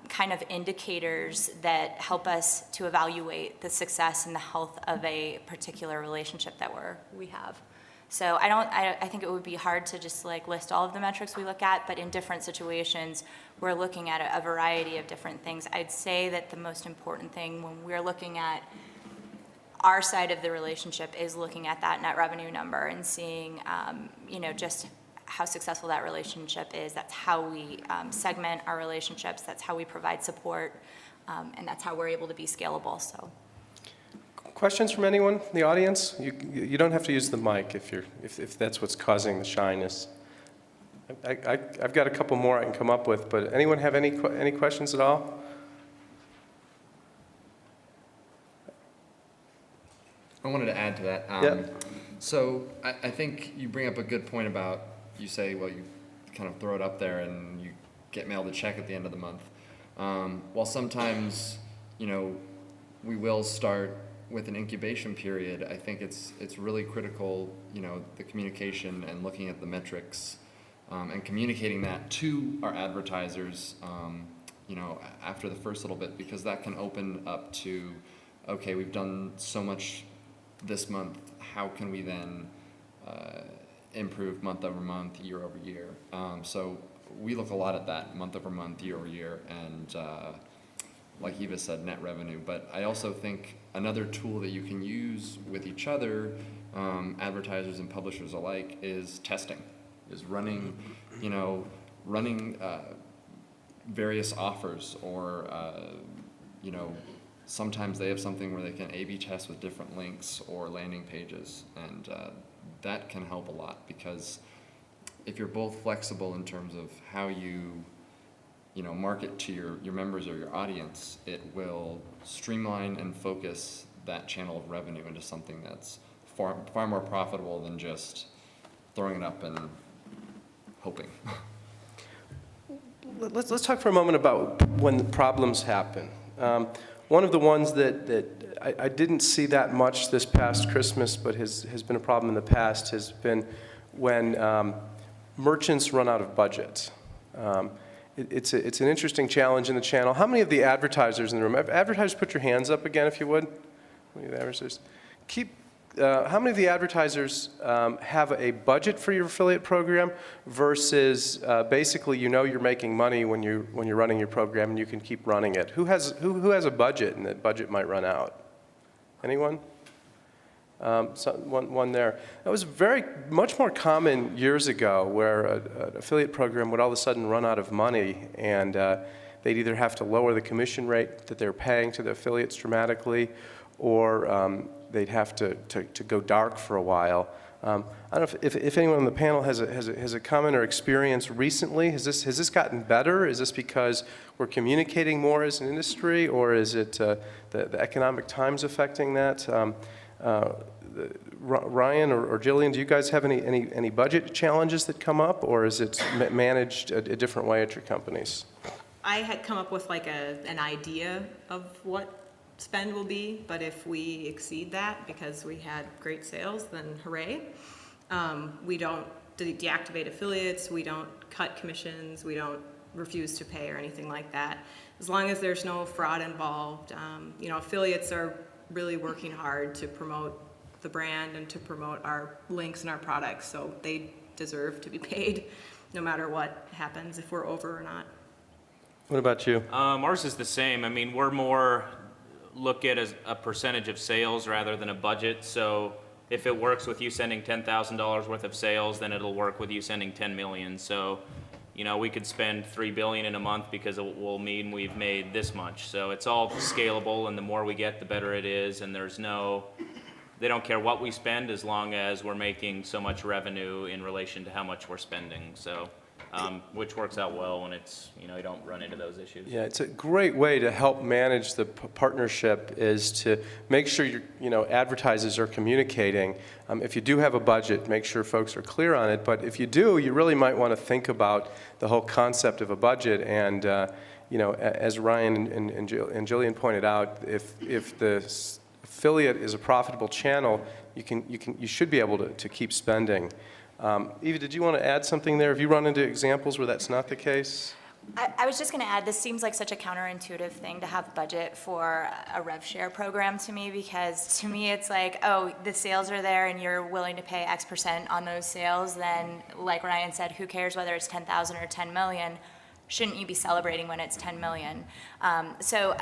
kind of indicators that help us to evaluate the success and the health of a particular relationship that we have. So I think it would be hard to just like list all of the metrics we look at, but in different situations, we're looking at a variety of different things. I'd say that the most important thing when we're looking at our side of the relationship is looking at that net revenue number and seeing, you know, just how successful that relationship is. That's how we segment our relationships. That's how we provide support, and that's how we're able to be scalable. So, Questions from anyone in the audience? You don't have to use the mic if that's what's causing the shyness. I've got a couple more I can come up with, but anyone have any questions at all? I wanted to add to that. Yeah. So I think you bring up a good point about, you say, well, you kind of throw it up there and you get mailed a check at the end of the month. While sometimes, you know, we will start with an incubation period, I think it's really critical, you know, the communication and looking at the metrics and communicating that to our advertisers, you know, after the first little bit, because that can open up to, okay, we've done so much this month, how can we then improve month over month, year over year? So we look a lot at that month over month, year over year, and like Eva said, net revenue. But I also think another tool that you can use with each other, advertisers and publishers alike, is testing, is running, you know, various offers, or you know, sometimes they have something where they can A/B test with different links or landing pages, and that can help a lot, because if you're both flexible in terms of how you know, market to your members or your audience, it will streamline and focus that channel of revenue into something that's far more profitable than just throwing it up and hoping. Let's talk for a moment about when the problems happen. One of the ones that I didn't see that much this past Christmas, but has been a problem in the past, has been when merchants run out of budget. It's an interesting challenge in the channel. How many of the advertisers in the room, advertisers, put your hands up again if you would. How many of the advertisers? How many of the advertisers have a budget for your affiliate program versus basically you know you're making money when you're running your program and you can keep running it? Who has a budget and that budget might run out? Anyone? One there. That was much more common years ago, where an affiliate program would all of a sudden run out of money, and they'd either have to lower the commission rate that they're paying to the affiliates dramatically, or they'd have to go dark for a while. I don't know if anyone on the panel has a comment or experience recently. Has this gotten better? Is this because we're communicating more as an industry, or is it the economic times affecting that? Ryan or Jillian, do you guys have any budget challenges that come up, or is it managed a different way at your companies? I had come up with like an idea of what spend will be, but if we exceed that because we had great sales, then hooray. We don't deactivate affiliates, we don't cut commissions, we don't refuse to pay or anything like that. As long as there's no fraud involved. Affiliates are really working hard to promote the brand and to promote our links and our products, so they deserve to be paid no matter what happens, if we're over or not. What about you? Ours is the same. I mean, we're more look at as a percentage of sales rather than a budget. So if it works with you sending $10,000 worth of sales, then it'll work with you sending 10 million. So, we could spend $3 billion in a month because it will mean we've made this much. So it's all scalable, and the more we get, the better it is. And they don't care what we spend as long as we're making so much revenue in relation to how much we're spending. So, which works out well when it's, you don't run into those issues. Yeah, it's a great way to help manage the partnership is to make sure advertisers are communicating. If you do have a budget, make sure folks are clear on it. But if you do, you really might want to think about the whole concept of a budget. And as Ryan and Jillian pointed out, if the affiliate is a profitable channel, you should be able to keep spending. Eva, did you want to add something there? Have you run into examples where that's not the case? I was just going to add, this seems like such a counterintuitive thing to have budget for a rev share program to me, because to me it's like, oh, the sales are there and you're willing to pay X% on those sales, then like Ryan said, who cares whether it's 10,000 or 10 million? Shouldn't you be celebrating when it's 10 million? So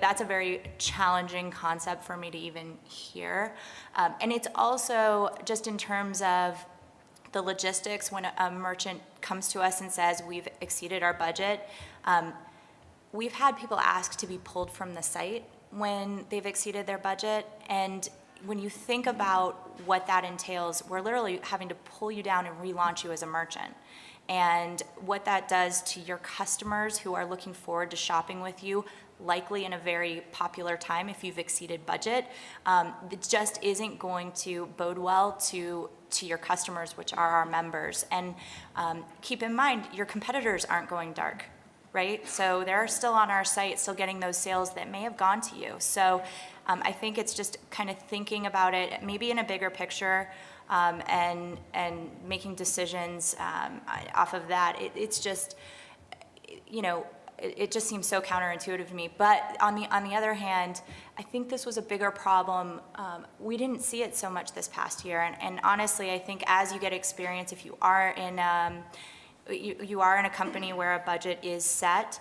that's a very challenging concept for me to even hear. And it's also just in terms of the logistics, when a merchant comes to us and says we've exceeded our budget, we've had people ask to be pulled from the site when they've exceeded their budget. And when you think about what that entails, we're literally having to pull you down and relaunch you as a merchant. And what that does to your customers who are looking forward to shopping with you, likely in a very popular time if you've exceeded budget, it just isn't going to bode well to your customers, which are our members. And keep in mind, your competitors aren't going dark, right? So they're still on our site, still getting those sales that may have gone to you. So I think it's just kind of thinking about it maybe in a bigger picture, and making decisions off of that. It's just, it just seems so counterintuitive to me. But on the other hand, I think this was a bigger problem. We didn't see it so much this past year. And honestly, I think as you get experience, if you are in you are in a company where a budget is set,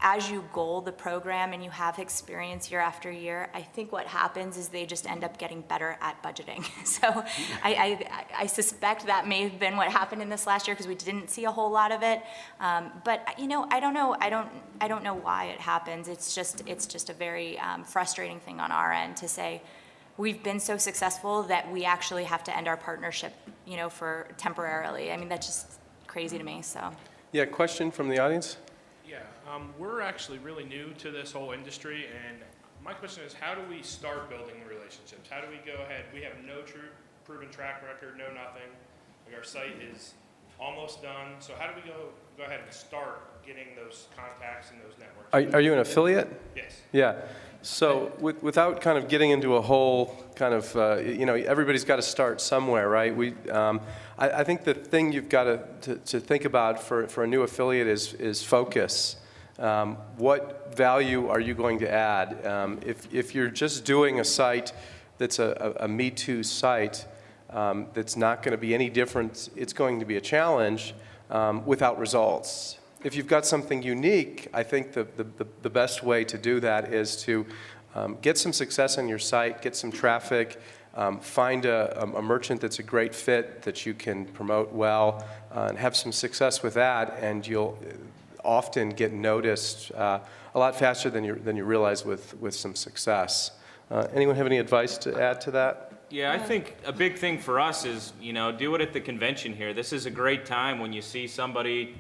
as you goal the program and you have experience year after year, I think what happens is they just end up getting better at budgeting. So I suspect that may have been what happened in this last year, because we didn't see a whole lot of it. But I don't know. I don't know why it happens. It's just a very frustrating thing on our end to say we've been so successful that we actually have to end our partnership, for temporarily. I mean, that's just crazy to me. So. Yeah, question from the audience? Yeah, we're actually really new to this whole industry, and my question is, how do we start building relationships? How do we go ahead? We have no proven track record, no nothing. Like our site is almost done. So how do we go ahead and start getting those contacts and those networks? Are you an affiliate? Yes. Yeah. So without kind of getting into a whole kind of, everybody's got to start somewhere, right? I think the thing you've got to think about for a new affiliate is focus. What value are you going to add? If you're just doing a site that's a Me Too site that's not going to be any different, it's going to be a challenge without results. If you've got something unique, I think the best way to do that is to get some success on your site, get some traffic, find a merchant that's a great fit that you can promote well, and have some success with that, and you'll often get noticed a lot faster than you realize with some success. Anyone have any advice to add to that? Yeah, I think a big thing for us is, do it at the convention here. This is a great time when you see somebody,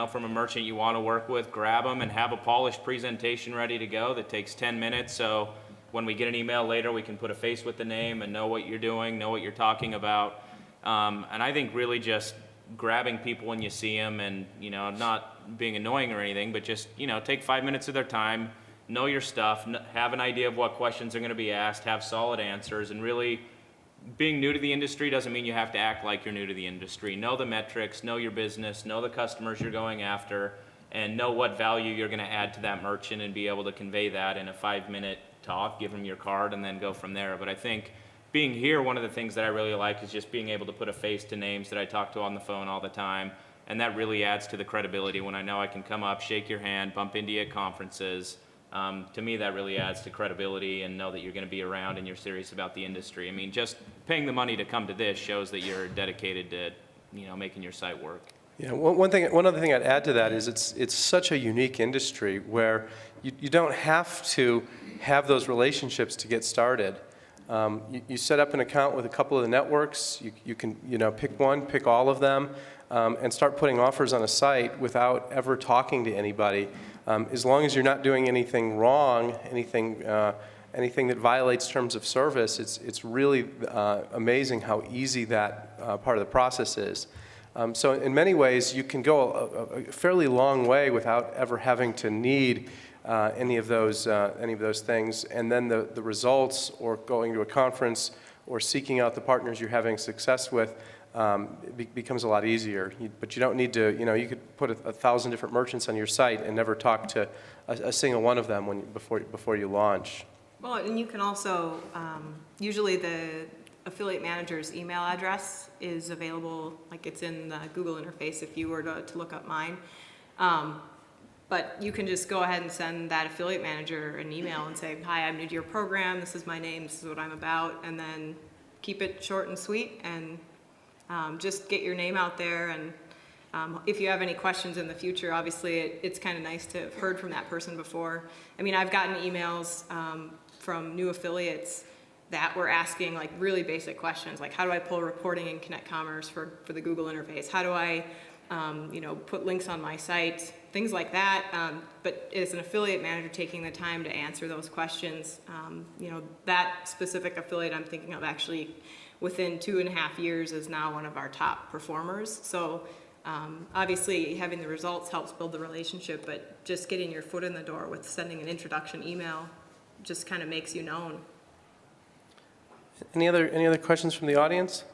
from a merchant you want to work with, grab them and have a polished presentation ready to go that takes 10 minutes. So when we get an email later, we can put a face with the name and know what you're doing, know what you're talking about. And I think really just grabbing people when you see them and, not being annoying or anything, but just, take 5 minutes of their time, know your stuff, have an idea of what questions are going to be asked, have solid answers, and really being new to the industry doesn't mean you have to act like you're new to the industry. Know the metrics, know your business, know the customers you're going after, and know what value you're going to add to that merchant and be able to convey that in a 5-minute talk, give them your card, and then go from there. But I think being here, one of the things that I really like is just being able to put a face to names that I talk to on the phone all the time, and that really adds to the credibility when I know I can come up, shake your hand, bump into you at conferences. To me, that really adds to credibility and know that you're going to be around and you're serious about the industry. I mean, just paying the money to come to this shows that you're dedicated to, making your site work. Yeah, one other thing I'd add to that is it's such a unique industry where you don't have to have those relationships to get started. You set up an account with a couple of the networks. You can pick one, pick all of them, and start putting offers on a site without ever talking to anybody. As long as you're not doing anything wrong, anything that violates terms of service, it's really amazing how easy that part of the process is. So in many ways, you can go a fairly long way without ever having to need any of those things. And then the results, or going to a conference, or seeking out the partners you're having success with, becomes a lot easier. But you don't need to, you could put 1,000 different merchants on your site and never talk to a single one of them before you launch. Well, and you can also, usually the affiliate manager's email address is available, like it's in the Google interface if you were to look up mine. But you can just go ahead and send that affiliate manager an email and say, hi, I'm new to your program, this is my name, this is what I'm about, and then keep it short and sweet, and just get your name out there. And if you have any questions in the future, obviously it's kind of nice to have heard from that person before. I mean, I've gotten emails from new affiliates that were asking like really basic questions, like how do I pull reporting in Connect Commerce for the Google interface? How do I put links on my site? Things like that. But as an affiliate manager, taking the time to answer those questions, that specific affiliate I'm thinking of actually within 2.5 years is now one of our top performers. So obviously having the results helps build the relationship, but just getting your foot in the door with sending an introduction email just kind of makes you known. Any other questions from the audience?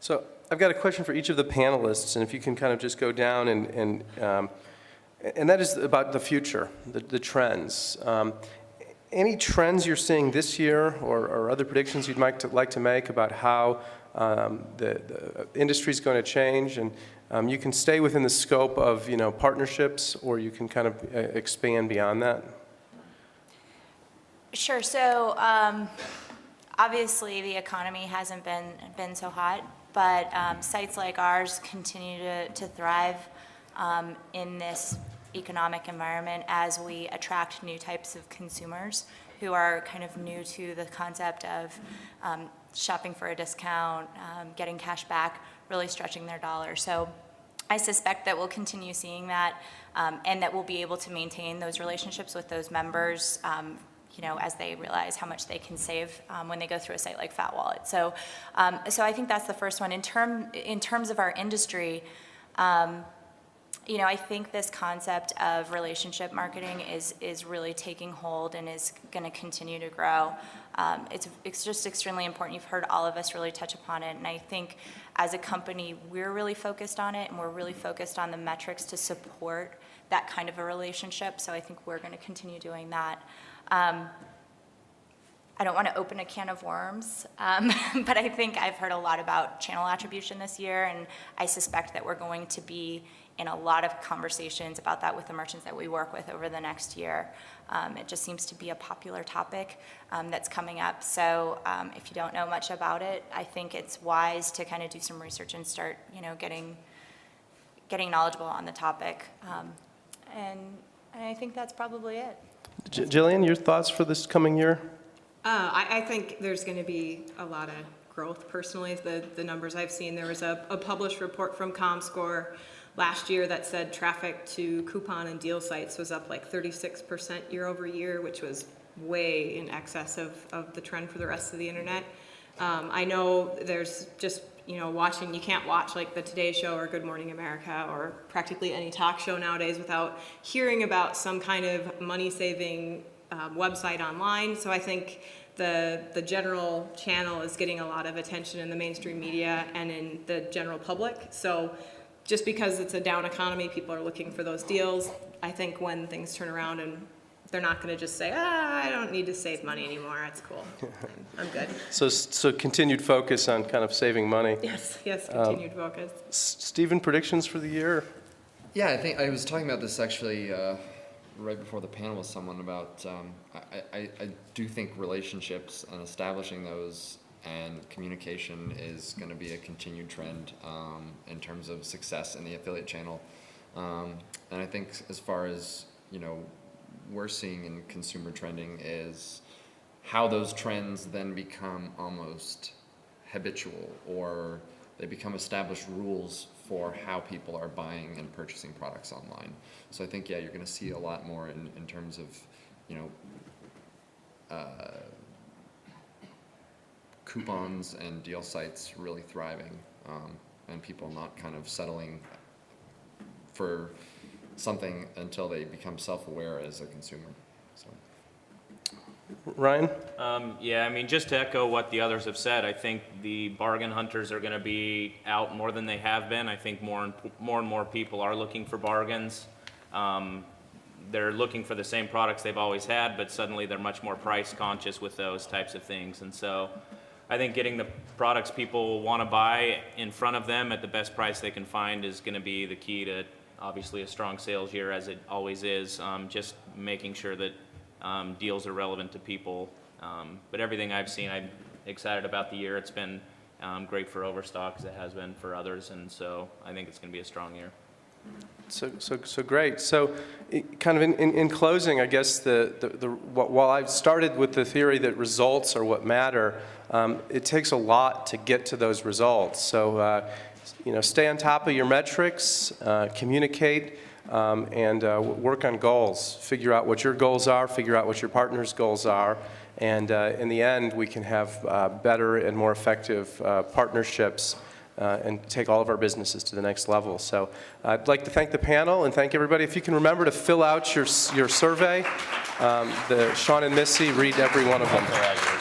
So I've got a question for each of the panelists, and if you can kind of just go down and that is about the future, the trends. Any trends you're seeing this year, or other predictions you'd like to make about how the industry is going to change? And you can stay within the scope of partnerships, or you can kind of expand beyond that. Sure. So obviously the economy hasn't been so hot, but sites like ours continue to thrive in this economic environment as we attract new types of consumers who are kind of new to the concept of shopping for a discount, getting cash back, really stretching their dollar. So I suspect that we'll continue seeing that, and that we'll be able to maintain those relationships with those members as they realize how much they can save when they go through a site like FatWallet. So I think that's the first one. In terms of our industry, I think this concept of relationship marketing is really taking hold and is going to continue to grow. It's just extremely important. You've heard all of us really touch upon it, and I think as a company, we're really focused on it, and we're really focused on the metrics to support that kind of a relationship, so I think we're going to continue doing that. I don't want to open a can of worms, but I think I've heard a lot about channel attribution this year, and I suspect that we're going to be in a lot of conversations about that with the merchants that we work with over the next year. It just seems to be a popular topic that's coming up. So if you don't know much about it, I think it's wise to kind of do some research and start, getting knowledgeable on the topic. And I think that's probably it. Jillian, your thoughts for this coming year? I think there's going to be a lot of growth personally. The numbers I've seen, there was a published report from ComScore last year that said traffic to coupon and deal sites was up like 36% year over year, which was way in excess of the trend for the rest of the internet. I know there's just, watching, you can't watch like the Today Show or Good Morning America or practically any talk show nowadays without hearing about some kind of money-saving website online. So I think the general channel is getting a lot of attention in the mainstream media and in the general public. So just because it's a down economy, people are looking for those deals. I think when things turn around and they're not going to just say, I don't need to save money anymore. It's cool. I'm good. So continued focus on kind of saving money. Yes, continued focus. Stephen, predictions for the year? Yeah, I think I was talking about this actually right before the panel with someone about, I do think relationships and establishing those and communication is going to be a continued trend in terms of success in the affiliate channel. And I think as far as, we're seeing in consumer trending is how those trends then become almost habitual, or they become established rules for how people are buying and purchasing products online. So I think, you're going to see a lot more in terms of, coupons and deal sites really thriving, and people not kind of settling for something until they become self-aware as a consumer. So. Ryan? Just to echo what the others have said, I think the bargain hunters are going to be out more than they have been. I think more and more people are looking for bargains. They're looking for the same products they've always had, but suddenly they're much more price conscious with those types of things. And so I think getting the products people want to buy in front of them at the best price they can find is going to be the key to obviously a strong sales year, as it always is. Just making sure that deals are relevant to people. But everything I've seen, I'm excited about the year. It's been great for Overstock as it has been for others, and so I think it's going to be a strong year. So great. So kind of in closing, I guess while I've started with the theory that results are what matter, it takes a lot to get to those results. So stay on top of your metrics, communicate, and work on goals. Figure out what your goals are, figure out what your partner's goals are, and in the end, we can have better and more effective partnerships and take all of our businesses to the next level. So I'd like to thank the panel and thank everybody. If you can remember to fill out your survey, Sean and Missy read every one of them.